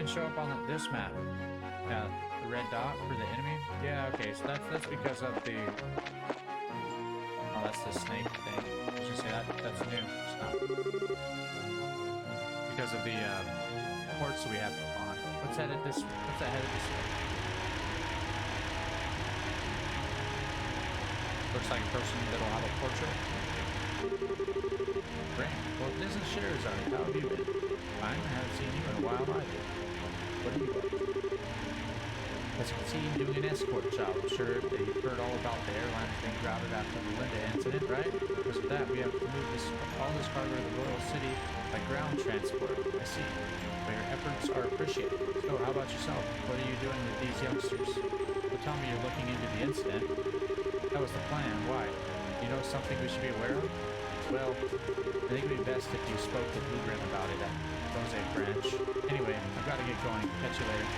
show up on this map. Yeah, the red dot for the enemy. Yeah, okay, so that's because of the. Oh, that's the snake thing. I was gonna say that's new. It's not. Because of the ports that we have on. What's that headed this way? Looks like a person that'll have a portrait. Great. Well, this is Sherazade. How have you been? Fine. I haven't seen you in a while either. What are you up to? As you can see, doing an escort job. I'm sure that you've heard all about the airlines being grounded after the Linda incident, right? Because of that, we have to move all this cargo to the Royal City by ground transport. I see. But your efforts are appreciated. So, how about yourself? What are you doing with these youngsters? Well, tell me you're looking into the incident. That was the plan. Why? You know something we should be aware of? Well, I think it would be best if you spoke to Blue Grim about it at Bose branch. Anyway, I've got to get going. Catch you later.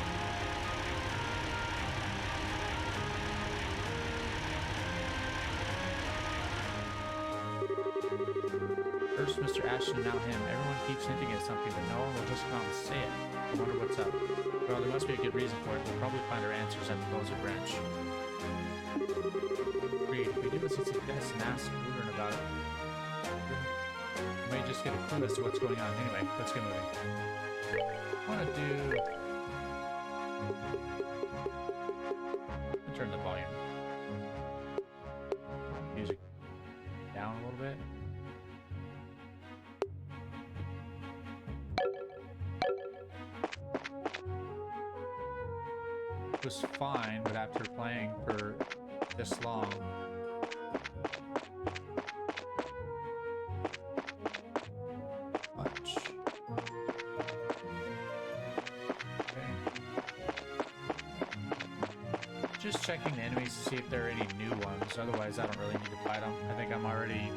First Mr. Ashton and now him. Everyone keeps hinting at something, but no one will just come out and say it. I wonder what's up. Well, there must be a good reason for it. We'll probably find our answers at the Bose branch. Agreed. We do as he suggests and ask Blue Grim about it. We may just get a clue as to what's going on. Anyway, let's get moving. I want to do... turn the volume. Music down a little bit. It was fine, but after playing for this long, much. Okay. Just checking the enemies to see if there are any new ones. Otherwise, I don't really need to fight them. I think I'm already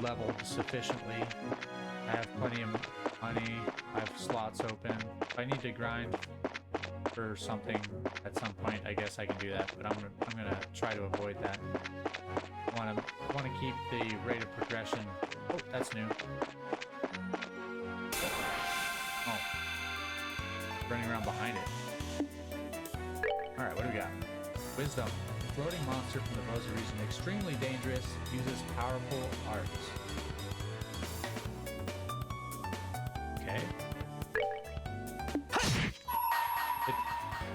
leveled sufficiently. I have plenty of money. I have slots open. If I need to grind for something at some point, I guess I can do that, but I'm gonna try to avoid that. Want to keep the rate of progression. Oh, that's new. Oh, running around behind it. All right, what do we got? Wisdom. Floating monster from the Bose region, extremely dangerous, uses powerful arts. Okay.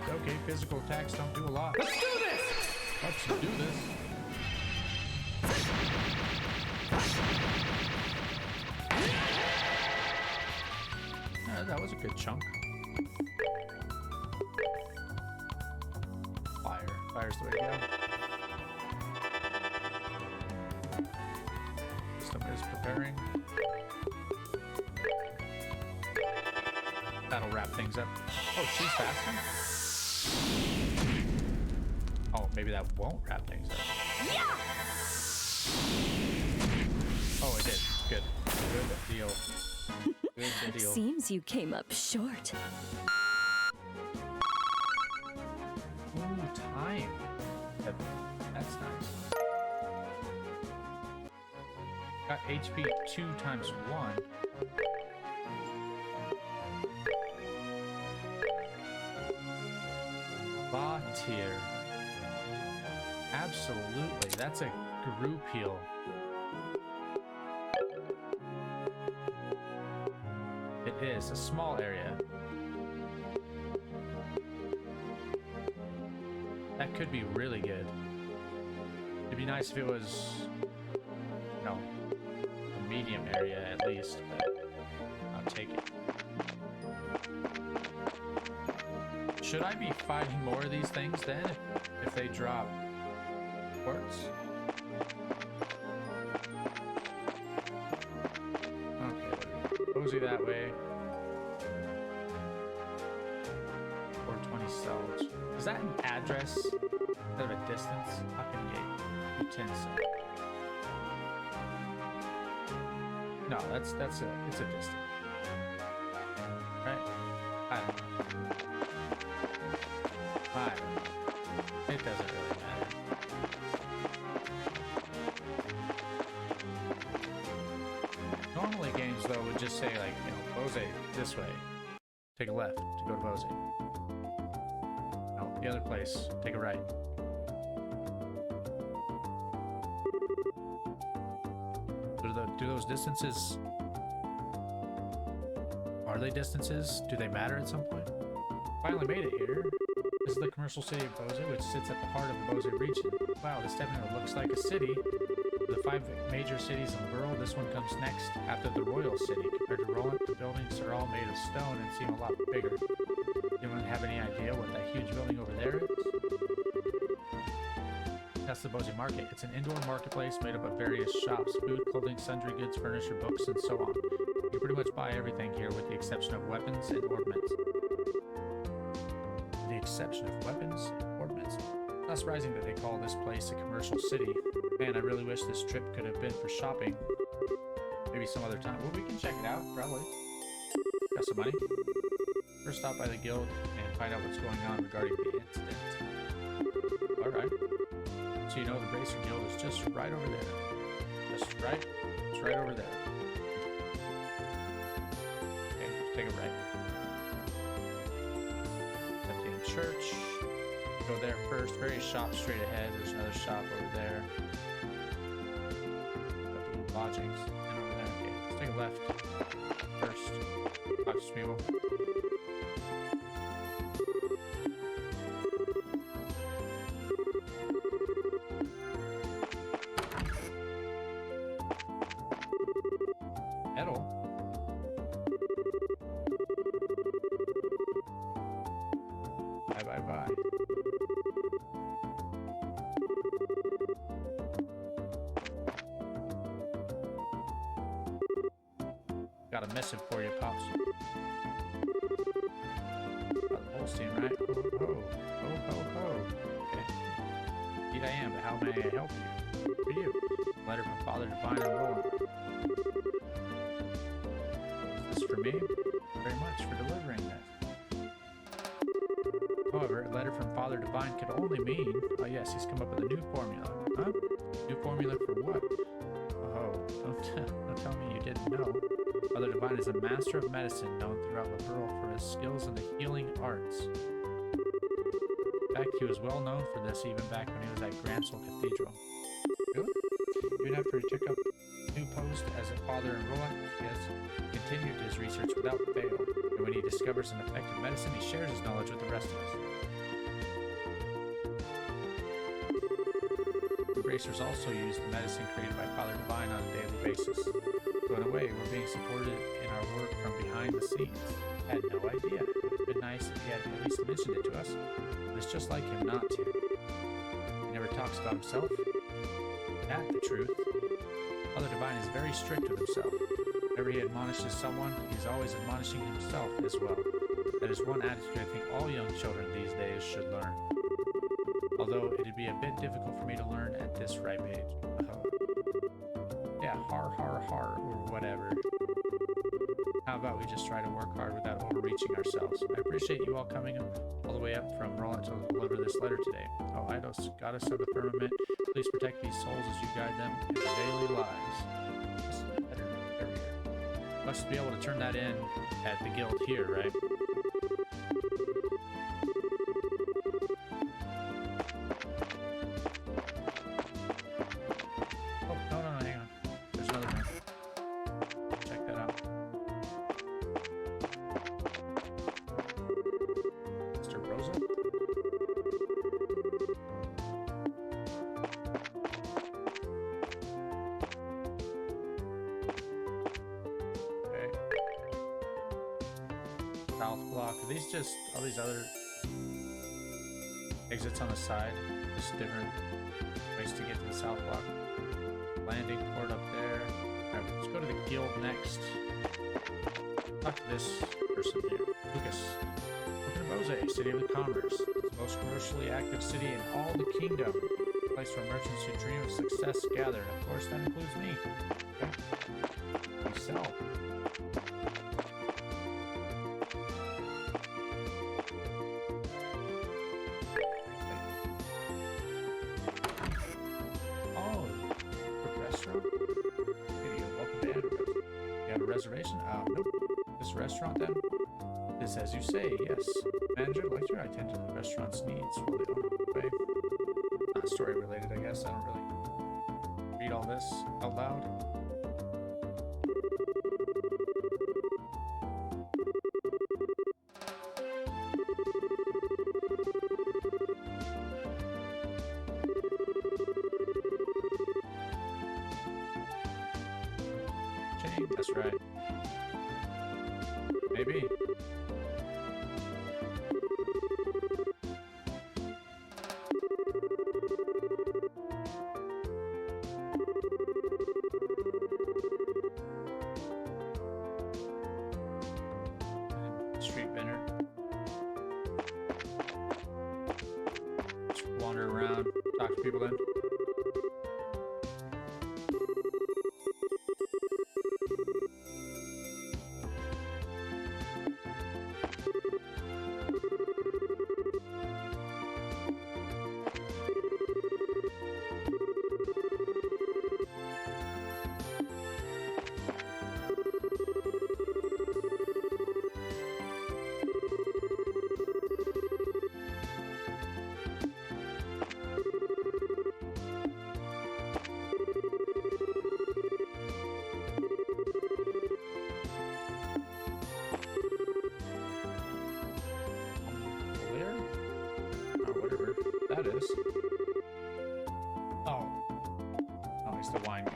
Okay, physical attacks don't do a lot. Let's do this! Let's do this. That was a good chunk. Fire. Fire's the way to go. System is preparing. That'll wrap things up. Oh, she's faster? Oh, maybe that won't wrap things up. Yeah! Oh, it did. Good. Good deal. Good deal. Seems you came up short. Ooh, time. That's nice. Got HP 2 times 1. Tier. Absolutely. That's a group heal. It is a small area. That could be really good. It'd be nice if it was, you know, a medium area at least, but I'll take it. Should I be fighting more of these things then, if they drop quartz? Okay, Bose that way. 420 cells. Is that an address instead of a distance? Hocking Gate, utensil. No, it's a distance. Right? I don't know. It doesn't really matter. Normally games though would just say like, you know, Bose this way. take a left to go to Bose. No, the other place, take a right. Do those distances, are they distances? Do they matter at some point? Finally made it here. This is the commercial city of Bose, which sits at the heart of the Bose region. Wow, this definitely looks like a city. Of the 5 major cities in the world, this one comes next after the royal city. Compared to Roland, the buildings are all made of stone and seem a lot bigger. Anyone have any idea what that huge building over there is? That's the Bose Market. It's an indoor marketplace made up of various shops, food, clothing, sundry goods, furniture, books, and so on. You can pretty much buy everything here with the exception of weapons and ornaments. With the exception of weapons and ornaments. Not surprising that they call this place a commercial city. Man, I really wish this trip could have been for shopping. Maybe some other time. Well, we can check it out, probably. Got some money. First stop by the guild and find out what's going on regarding the incident. Alright. So you know the Bracer Guild is just right over there. Just right? It's right over there. Okay, let's take a right. Emptying church. Go there first. Various shops straight ahead. There's another shop over there. Lodgings. And over there. Okay, let's take a left first. Talk to people. Bye. Got a missive for you, Pops. Got the Holstein, right? Ho, ho. Okay. Indeed I am, but how may I help you? For you. Letter from Father Divine and Roland. Is this for me? Very much for delivering this. However, a letter from Father Divine could only mean... Oh yes, he's come up with a new formula. Huh? New formula for what? Oh, don't tell me you didn't know. Father Divine is a master of medicine known throughout the world for his skills in the healing arts. In fact, he was well known for this even back when he was at Gransel Cathedral. Really? Even after he took up a new post as a father in Roland, he has continued his research without fail. And when he discovers an effective medicine, he shares his knowledge with the rest of us. The Bracers also use the medicine created by Father Divine on a daily basis. So in a way, we're being supported in our work from behind the scenes. I had no idea. It would have been nice if he had at least mentioned it to us. But it's just like him not to. He never talks about himself. That's the truth. Father Divine is very strict with himself. Whenever he admonishes someone, he's always admonishing himself as well. That is one attitude I think all young children these days should learn. Although it'd be a bit difficult for me to learn at this ripe age. Yeah, har, or whatever. How about we just try to work hard without overreaching ourselves? I appreciate you all coming all the way up from Roland to deliver this letter today. Oh, Eidos, goddess of the firmament, please protect these souls as you guide them in their daily lives. Must be able to turn that in at the guild here, right? Oh, no, hang on. There's another one. Check that out. Mr. Rosa? Okay. South block. Are these just all these other exits on the side? Just different ways to get to the south block. Landing port up there. Alright, let's go to the guild next. Talk to this person here. Lucas. Welcome to Bose, city of the commerce. It's the most commercially active city in all the kingdom. A place where merchants who dream of success gather. And of course, that includes me. Okay. We sell. Reservation? Nope. This restaurant then? It's as you say, yes. Manager, lecturer, I tend to the restaurant's needs while they don't way. Not story related, I guess. I don't really read all this out loud. Chain, that's right. Maybe. Street vendor. Just wander around, talk to people then. That is. Oh. Oh, he's the wine guy.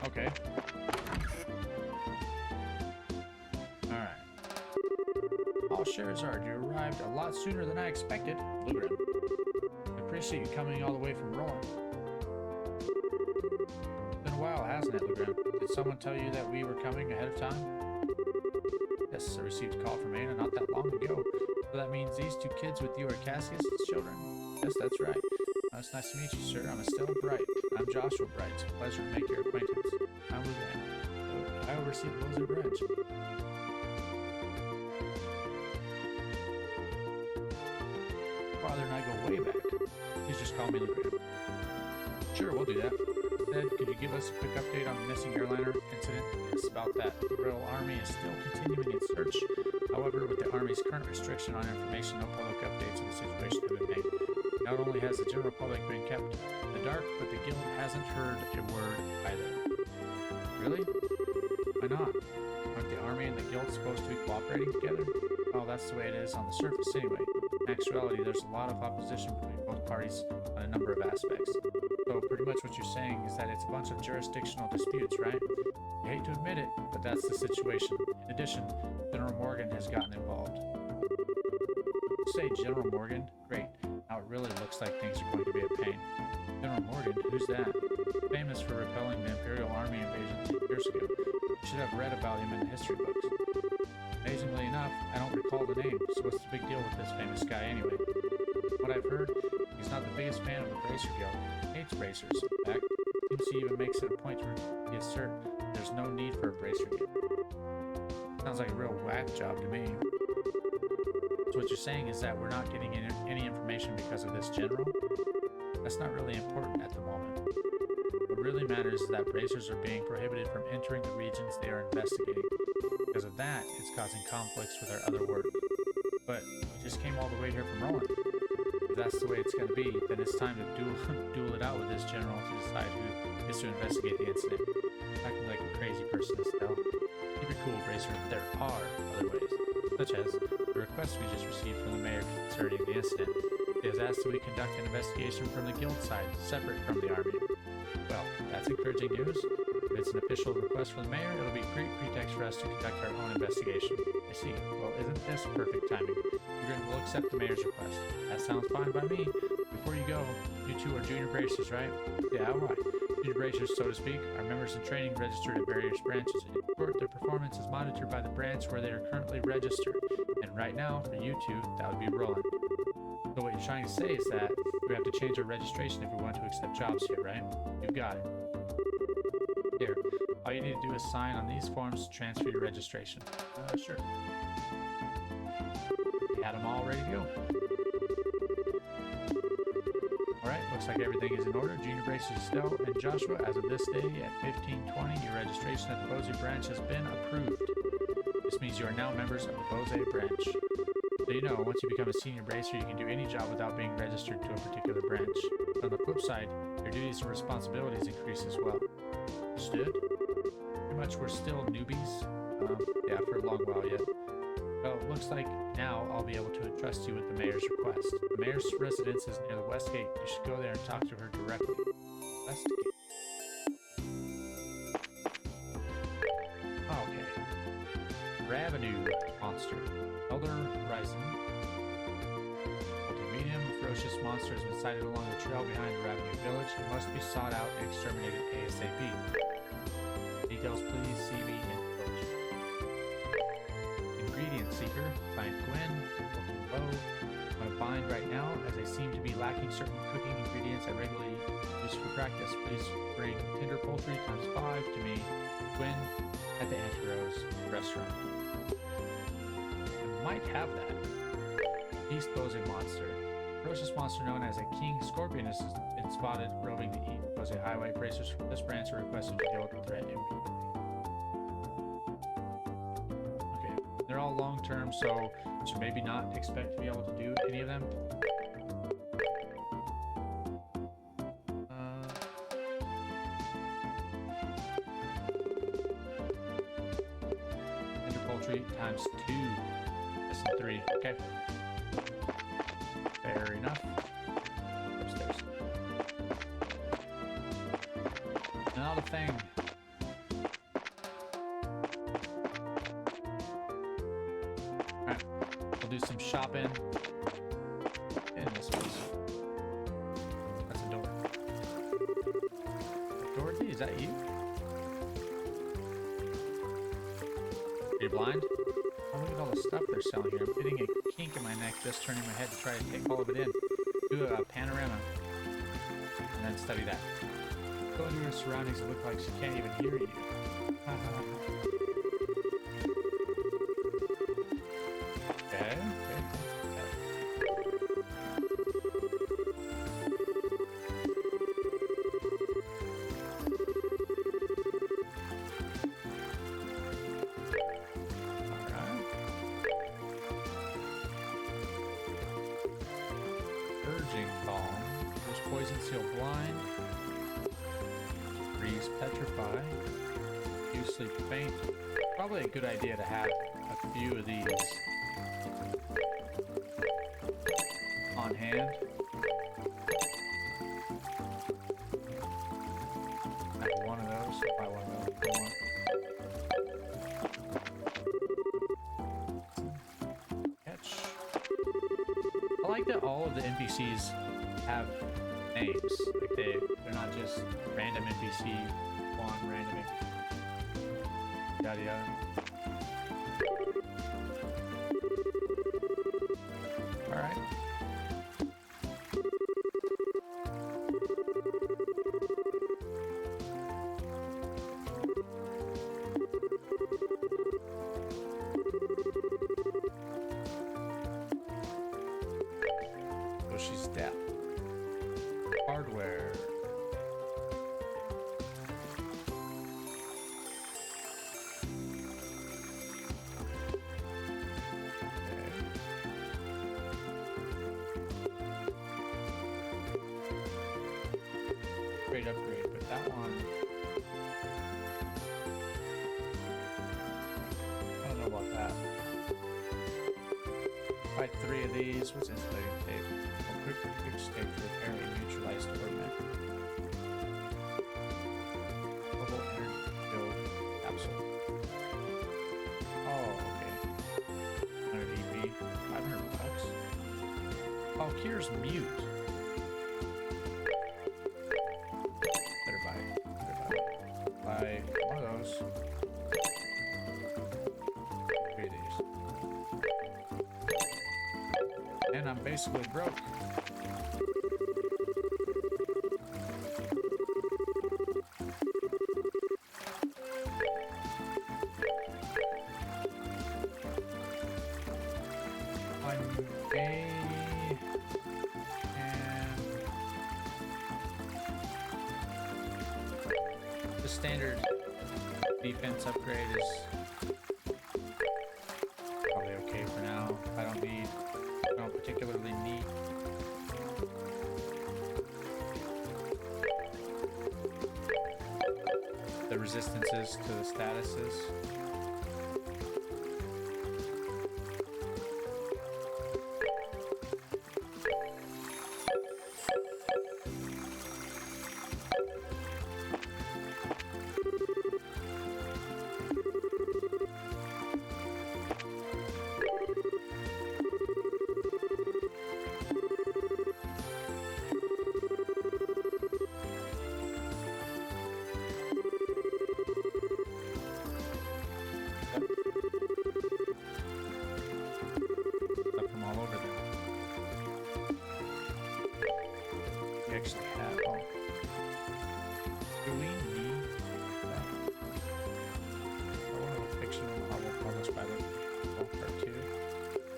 Okay. Alright. All Sherazard, you arrived a lot sooner than I expected. Look at him. I appreciate you coming all the way from Roland. It's been a while, hasn't it, Lugrim? Did someone tell you that we were coming ahead of time? Yes, I received a call from Anna not that long ago. So that means these two kids with you are Cassius' children? Yes, that's right. It's nice to meet you, sir. I'm Estelle Bright. I'm Joshua Bright. It's a pleasure to make your acquaintance. I'm Lugrim. I oversee the Bose branch. Father and I go way back. Please just call me Lugrim. Sure, we'll do that. Ned, could you give us a quick update on the missing airliner incident? It's about that. The Royal Army is still continuing its search. However, with the Army's current restriction on information, no public updates of the situation have been made. Not only has the general public been kept in the dark, but the guild hasn't heard a word either. Really? Why not? Aren't the army and the guild supposed to be cooperating together? Well, that's the way it is on the surface anyway. In actuality, there's a lot of opposition between both parties on a number of aspects. So pretty much what you're saying is that it's a bunch of jurisdictional disputes, right? I hate to admit it, but that's the situation. In addition, General Morgan has gotten involved. Say General Morgan? Great. Now it really looks like things are going to be a pain. General Morgan? Who's that? Famous for repelling the Imperial Army invasion 10 years ago. You should have read about him in the history books. Amazingly enough, I don't recall the name, so what's the big deal with this famous guy anyway? What I've heard, he's not the biggest fan of the Bracer Guild. He hates bracers. In fact, seems he even makes it a point to assert there's no need for a Bracer Guild. Sounds like a real whack job to me. So what you're saying is that we're not getting any information because of this general? That's not really important at the moment. What really matters is that bracers are being prohibited from entering the regions they are investigating. Because of that, it's causing conflicts with our other work. But we just came all the way here from Roland. If that's the way it's going to be, then it's time to duel it out with this general to decide who is to investigate the incident. Acting like a crazy person, Estelle. Keep it cool, Bracer. There are other ways, such as the request we just received from the mayor concerning the incident. He has asked that we conduct an investigation from the guild side, separate from the army. Well, that's encouraging news. If it's an official request from the mayor, it'll be a great pretext for us to conduct our own investigation. I see. Well, isn't this perfect timing? We'll accept the mayor's request. That sounds fine by me. Before you go, you two are junior bracers, right? Yeah, why? Junior bracers, so to speak, are members in training registered at various branches. In short, their performance is monitored by the branch where they are currently registered and Right now, for you two, that would be rolling. So what you're trying to say is that we have to change our registration if we want to accept jobs here, right? You've got it. Here, all you need to do is sign on these forms to transfer your registration. Sure. We had them all ready to go. Alright, looks like everything is in order. Junior Bracer Estelle and Joshua, as of this day at 15:20, your registration at the Bose branch has been approved. This means you are now members of the Bose branch. So you know, once you become a senior bracer, you can do any job without being registered to a particular branch. But on the flip side, your duties and responsibilities increase as well. Understood? Pretty much we're still newbies. Yeah, for a long while yet. Well, it looks like now I'll be able to entrust you with the mayor's request. The mayor's residence is near the west gate. You should go there and talk to her directly. West gate. Okay. Revenue monster. Elder Horizon. Medium ferocious monster has been sighted along the trail behind the Ravenue village. It must be sought out and exterminated ASAP. Details, please see me in village. Ingredient seeker. Find Gwen. Looking low. I'm in a bind right now as I seem to be lacking certain cooking ingredients I regularly use for practice. Please bring tender poultry ×5 to me. Gwen at the Auntie Rose restaurant. I might have that. Beast Bose monster. Ferocious monster known as a king scorpion has been spotted roving the Bose highway. Bracers from this branch are requested to deal with the threat immediately. Okay, they're all long term, so should maybe not expect to be able to do any of them. Tender poultry ×2. Less than 3. Okay. Fair enough. Upstairs. Not a thing. Alright. We'll do some shopping in this place. That's a door. Dorothy, is that you? Are you blind? Oh, look at all the stuff they're selling here. I'm hitting a kink in my neck, just turning my head to try to take all of it in. Do a panorama, and then study that. Go into her surroundings, it looks like she can't even hear you. Okay. Balm. There's Poison Seal Blind. Freeze Petrify. You Sleep Faint. Probably a good idea to have a few of these on hand. Have one of those. Buy one of those. Catch. I like that all of the NPCs have names. Like they're not just random NPC, one random NPC. Yada yada. Alright. So she's deaf. Hardware. Great upgrade, but that one, I don't know about that. Buy 3 of these. What's insulating tape? Quick tape to repair a neutralized ornament. Mobile energy build capsule. Oh, okay. 100 EP, $500. Oh, Kier's mute. Better buy one of those. 3 of these. I'm basically broke. The standard defense upgrade is probably okay for now. I don't particularly need the resistances to the statuses.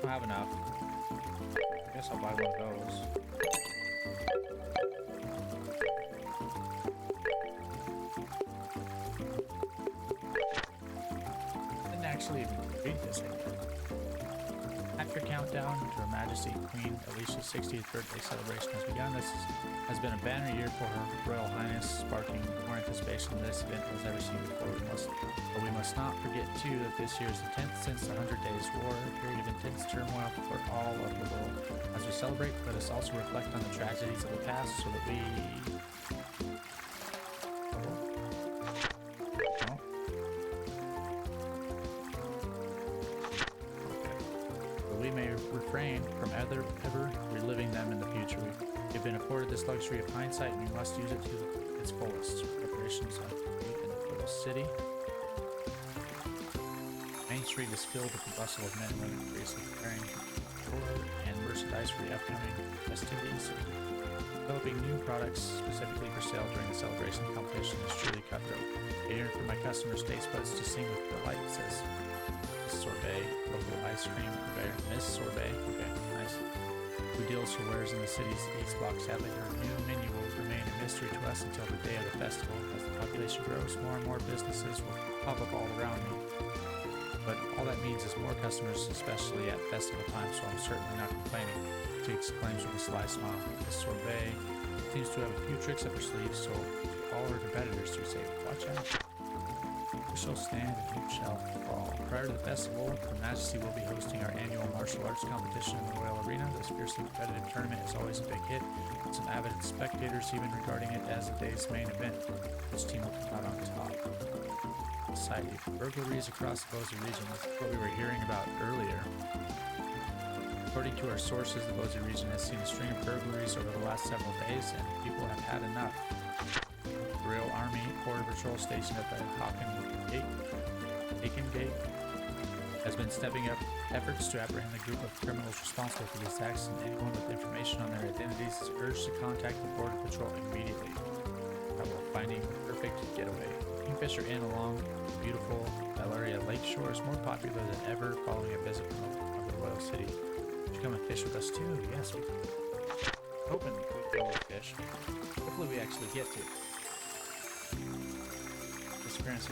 Have enough. I guess I'll buy one of those. Didn't actually even read this again. After countdown to Her Majesty Queen Alicia's 60th birthday celebration has begun. This has been a banner year for Her Royal Highness, sparking more anticipation than this event was ever seen before. But we must not forget, too, that this year is the 10th since the 100 Days War, a period of intense turmoil for all of the world. As we celebrate, let us also reflect on the tragedies of the past so that we... we may refrain from ever reliving them in the future. We've been afforded this luxury of hindsight, and we must use it to its fullest. Preparations are complete in the little city. Main Street is filled with the bustle of men and women seriously preparing for and merchandise for the upcoming festivities. Developing new products specifically for sale during the celebration competition is truly cutthroat. Catering for my customers' taste buds to sing with delight, says Sorbet, local ice cream purveyor. Miss Sorbet, okay, nice. Who deals her wares in the city's East Block. Sadly, her new menu will remain a mystery to us until the day of the festival. As the population grows, more and more businesses will pop up all around me. But all that means is more customers, especially at festival time, so I'm certainly not complaining, she exclaims with a sly smile. Miss Sorbet seems to have a few tricks up her sleeve, so all her competitors to say, watch out. We shall stand and you shall fall. Prior to the festival, Her Majesty will be hosting our annual martial arts competition in the Royal Arena. This fiercely competitive tournament is always a big hit, with some avid spectators even regarding it as the day's main event. Which team will come out on top? Society. Burglaries across the Bose region. That's what we were hearing about earlier. According to our sources, the Bose region has seen a string of burglaries over the last several days, and people have had enough. The Royal Army Border Patrol stationed at the Aiken Gate has been stepping up efforts to apprehend the group of criminals responsible for these acts, and anyone with information on their identities is urged to contact the Border Patrol immediately. Finding the perfect getaway. Kingfisher Inn along the beautiful Valeria Lakeshore is more popular than ever following a visit from the Royal City. Would you come and fish with us too? Yes, we hoping we'd be able to fish. Hopefully we actually get to. Disappearance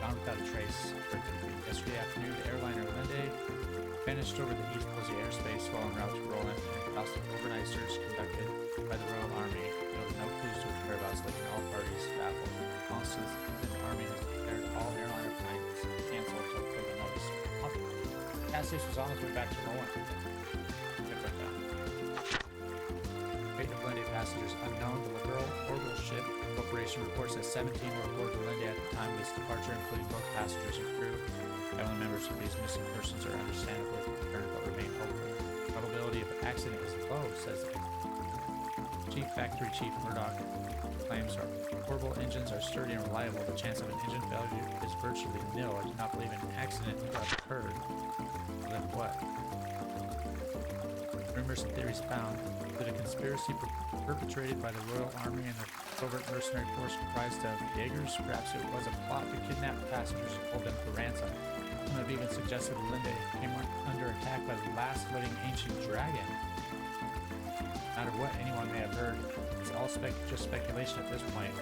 found without a trace. Yesterday afternoon, the airliner Linde vanished over the East Bose airspace while en route to Roland, and cost an overnight search conducted by the Royal Army yielded no clues to its whereabouts, leaving all parties baffled. Constance, the Army has declared all airliner flights canceled until further notice. Cassius was on his way back to Roland. Fate of Linde passengers unknown. The Liberal Orbital Ship Corporation reports that 17 were aboard the Linde at the time of its departure, including both passengers and crew. Family members of these missing persons are understandably concerned but remain hopeful. The probability of an accident is low, says Chief Factory Chief Murdoch. Claims our portable engines are sturdy and reliable. The chance of an engine failure is virtually nil. I do not believe an accident would have occurred. Then what? Rumors and theories abound that a conspiracy perpetrated by the Royal Army and the covert mercenary force comprised of Jaegers. Perhaps it was a plot to kidnap passengers and hold them for ransom. Some have even suggested that Linde came under attack by the last living ancient dragon. No matter what anyone may have heard, it's all just speculation at this point,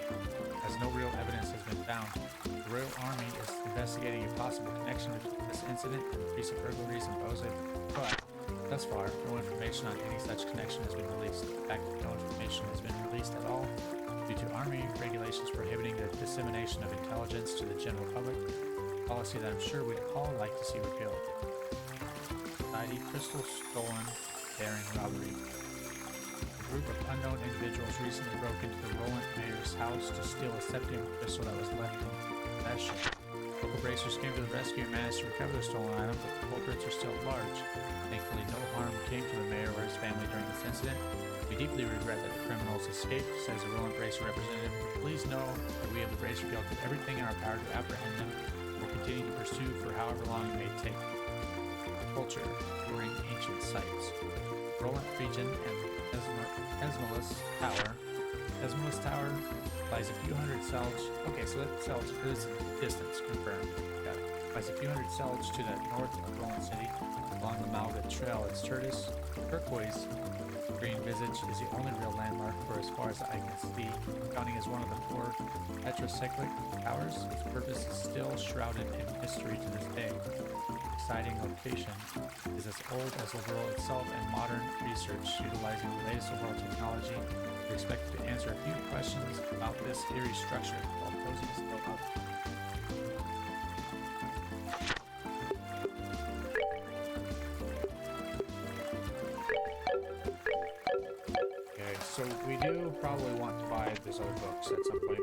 as no real evidence has been found. The Royal Army is investigating a possible connection between this incident and the recent burglaries in Bose, but thus far, no information on any such connection has been released. In fact, no information has been released at all due to Army regulations prohibiting the dissemination of intelligence to the general public, a policy that I'm sure we'd all like to see repealed. Society crystal stolen, daring robbery. A group of unknown individuals recently broke into the Roland mayor's house to steal a septium crystal that was left in possession. Local bracers came to the rescue and managed to recover the stolen item, but the culprits are still at large. Thankfully, no harm came to the mayor or his family during this incident. We deeply regret that the criminals escaped, says a Roland Bracer representative. Please know that we of the Bracer Guild do everything in our power to apprehend them and will continue to pursue for however long it may take. Culture, touring ancient sites. Roland region and Esmalus Tower. Esmalus Tower lies a few hundred selge. Okay, so that selge is distance confirmed. Got it. Lies a few hundred selge to the north of Roland City along the Malga Trail. Its turquoise green visage is the only real landmark for as far as the eye can see. Counting as one of the 4 tetracyclic towers, its purpose is still shrouded in mystery to this day. Exciting location is as old as the world itself, and modern research utilizing the latest overall technology is expected to answer a few questions about this eerie structure while posing is still up. Okay, so we do probably want to buy these other books at some point.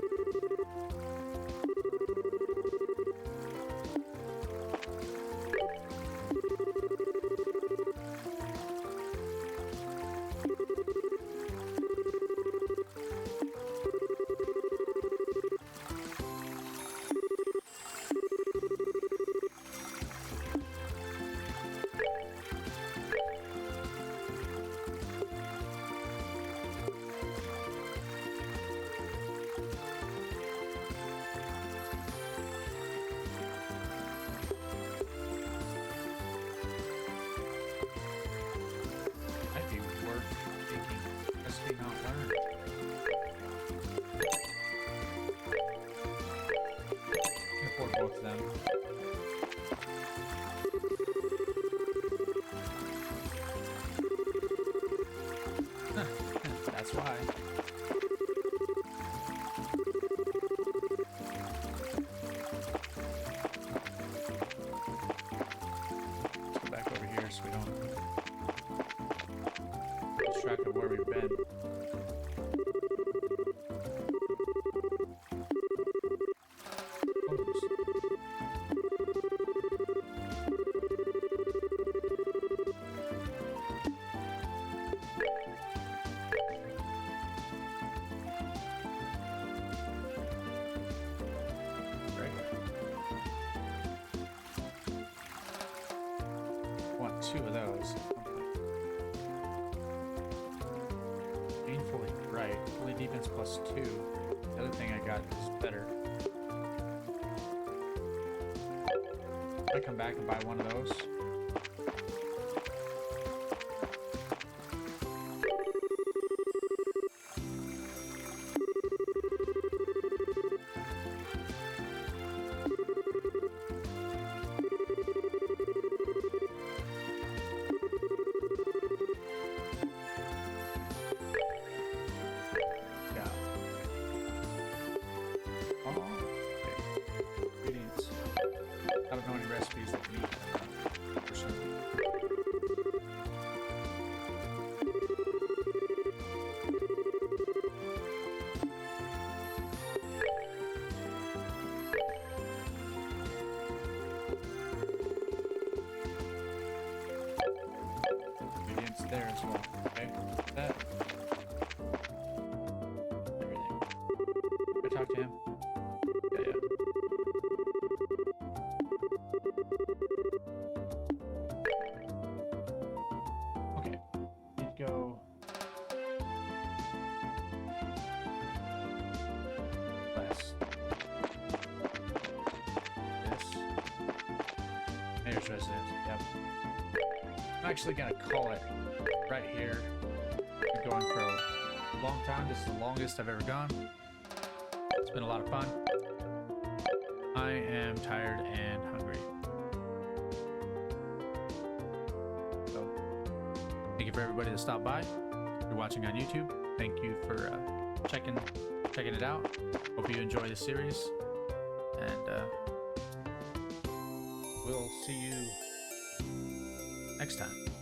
Both of them. That's why. Let's go back over here so we don't lose track of where we've been. Want 2 of those. Painfully bright. Fully defense plus 2. The other thing I got is better. I come back and buy one of those. I don't know any recipes that need personally. Ingredients there as well. Okay, that. Everything. Can I talk to him? Yeah. residence. Yep. I'm actually gonna call it right here. Been going for a long time. This is the longest I've ever gone. It's been a lot of fun. I am tired and hungry. So, thank you for everybody that stopped by. If you're watching on YouTube, thank you for checking it out. Hope you enjoy the series, and we'll see you next time.